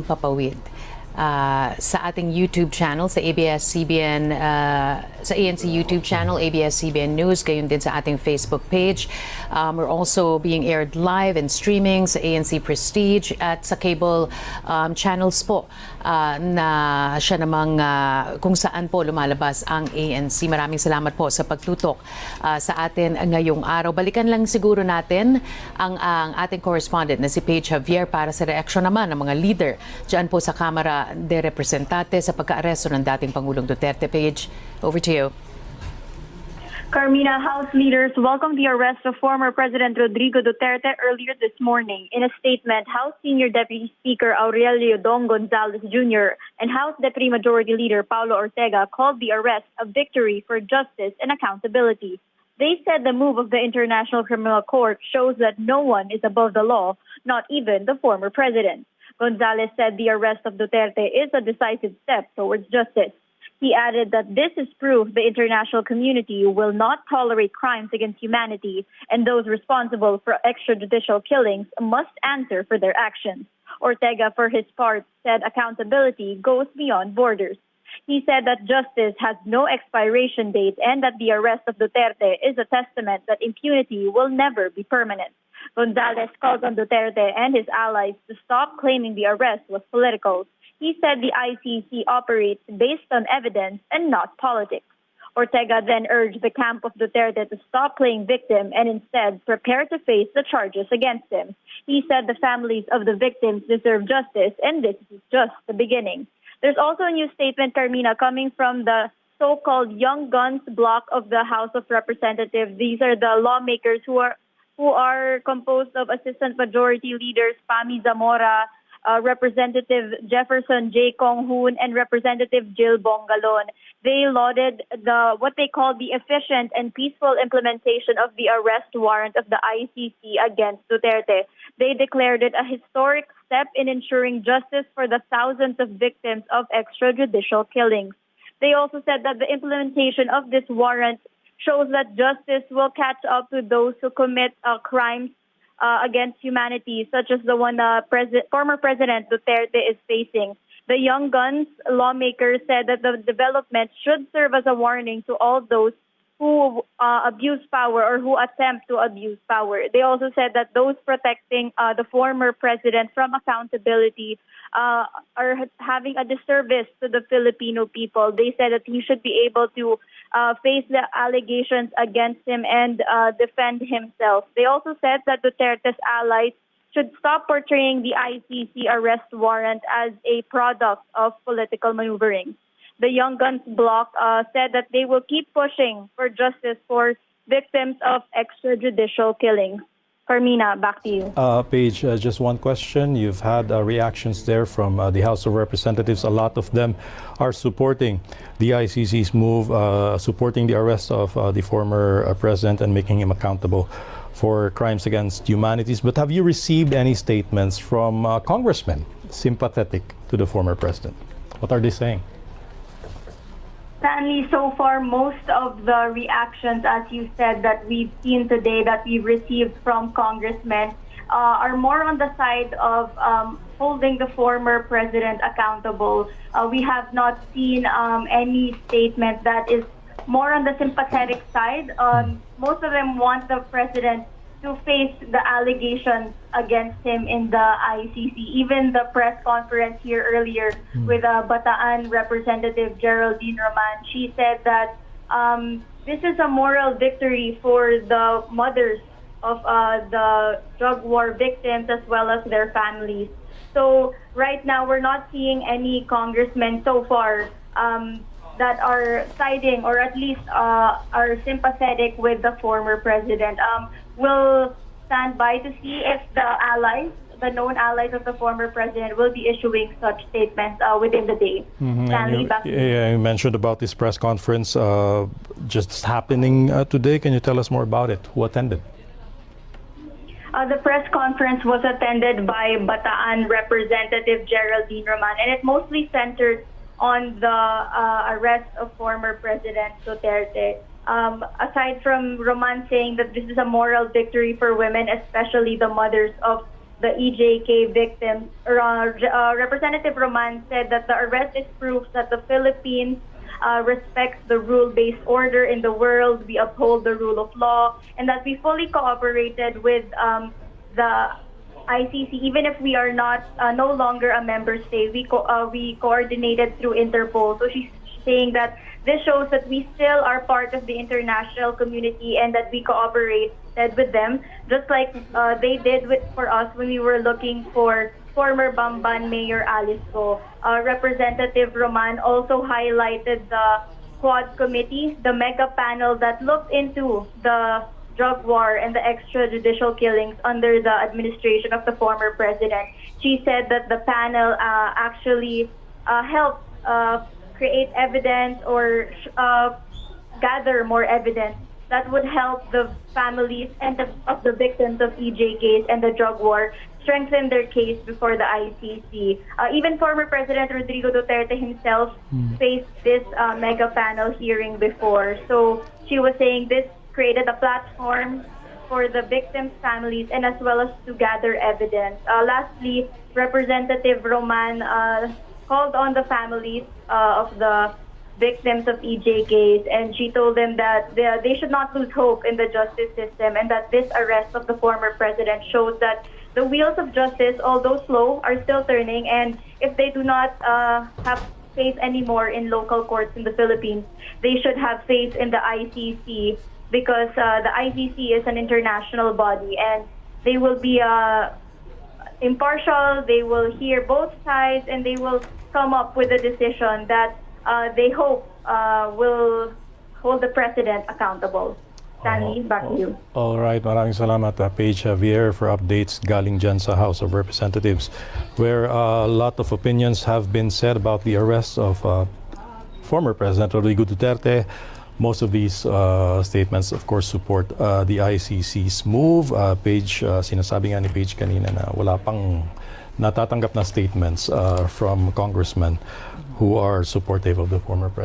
Papawid sa ating YouTube channel, sa ABS-CBN, sa ANC YouTube channel, ABS-CBN News, gayon din sa ating Facebook page. We're also being aired live and streaming sa ANC Prestige at sa cable channels po na siya namang kung saan po lumalabas ang ANC. Maraming salamat po sa pagtutok sa atin ngayong araw. Balikan lang siguro natin ang ating correspondent na si Paige Javier para sa reaksyon naman ng mga leader dyan po sa Kamara de Representante sa pagka-aresto ng dating Pangulong Duterte. Paige, over to you. Carmina, House leaders welcomed the arrest of former President Rodrigo Duterte earlier this morning. In a statement, House Senior Deputy Speaker Aurelio Dong Gonzalez Jr. and House Deputy Majority Leader Paulo Ortega called the arrest a victory for justice and accountability. They said the move of the International Criminal Court shows that no one is above the law, not even the former president. Gonzalez said the arrest of Duterte is a decisive step towards justice. He added that this is proof the international community will not tolerate crimes against humanity, and those responsible for extrajudicial killings must answer for their actions. Ortega, for his part, said accountability goes beyond borders. He said that justice has no expiration date and that the arrest of Duterte is a testament that impunity will never be permanent. Gonzalez called on Duterte and his allies to stop claiming the arrest was political. He said the ICC operates based on evidence and not politics. Ortega then urged the camp of Duterte to stop playing victim and instead prepare to face the charges against him. He said the families of the victims deserve justice, and this is just the beginning. There's also a new statement, Carmina, coming from the so-called Young Guns bloc of the House of Representatives. These are the lawmakers who are composed of Assistant Majority Leaders Pami Zamora, Representative Jefferson J. Kong-hoon, and Representative Jill Bongalon. They lauded what they called the efficient and peaceful implementation of the arrest warrant of the ICC against Duterte. They declared it a historic step in ensuring justice for the thousands of victims of extrajudicial killings. They also said that the implementation of this warrant shows that justice will catch up to those who commit crimes against humanity, such as the one former President Duterte is facing. The Young Guns lawmakers said that the development should serve as a warning to all those who abuse power or who attempt to abuse power. They also said that those protecting the former president from accountability are having a disservice to the Filipino people. They said that he should be able to face the allegations against him and defend himself. They also said that Duterte's allies should stop portraying the ICC arrest warrant as a product of political maneuvering. The Young Guns bloc said that they will keep pushing for justice for victims of extrajudicial killings. Carmina, back to you. Paige, just one question. You've had reactions there from the House of Representatives. A lot of them are supporting the ICC's move, supporting the arrest of the former president and making him accountable for crimes against humanities. But have you received any statements from congressmen sympathetic to the former president? What are they saying? Stanley, so far, most of the reactions, as you said, that we've seen today, that we've received from congressmen, are more on the side of holding the former president accountable. We have not seen any statement that is more on the sympathetic side. Most of them want the president to face the allegations against him in the ICC. Even the press conference here earlier with Bataan Representative Geraldine Roman, she said that this is a moral victory for the mothers of the drug war victims as well as their families. So right now, we're not seeing any congressmen so far that are siding or at least are sympathetic with the former president. We'll stand by to see if the allies, the known allies of the former president, will be issuing such statements within the day. Stanley, back to you. You mentioned about this press conference just happening today. Can you tell us more about it? Who attended? The press conference was attended by Bataan Representative Geraldine Roman, and it mostly centered on the arrest of former President Duterte. Aside from Roman saying that this is a moral victory for women, especially the mothers of the EJK victims. Representative Roman said that the arrest is proof that the Philippines respects the rule-based order in the world, we uphold the rule of law, and that we fully cooperated with the ICC, even if we are not no longer a member state. We coordinated through Interpol. So she's saying that this shows that we still are part of the international community and that we cooperated with them, just like they did for us when we were looking for former Bamban Mayor Alice Go. Representative Roman also highlighted the Quad Committee, the mega panel that looked into the drug war and the extrajudicial killings under the administration of the former president. She said that the panel actually helped create evidence or gather more evidence that would help the families and of the victims of EJKs and the drug war strengthen their case before the ICC. Even former President Rodrigo Duterte himself faced this mega panel hearing before. So she was saying this created a platform for the victims' families and as well as to gather evidence. Lastly, Representative Roman called on the families of the victims of EJKs, and she told them that they should not lose hope in the justice system and that this arrest of the former president shows that the wheels of justice, although slow, are still turning, and if they do not have faith anymore in local courts in the Philippines, they should have faith in the ICC because the ICC is an international body and they will be impartial, they will hear both sides, and they will come up with a decision that they hope will hold the president accountable. Stanley, back to you. All right, maraming salamat Paige Javier for updates galing dyan sa House of Representatives, where a lot of opinions have been said about the arrest of former President Rodrigo Duterte. Most of these statements, of course, support the ICC's move. Paige, sinasabi nga ni Paige kanina na wala pang natatanggap na statements from congressmen who are supportive of the former president.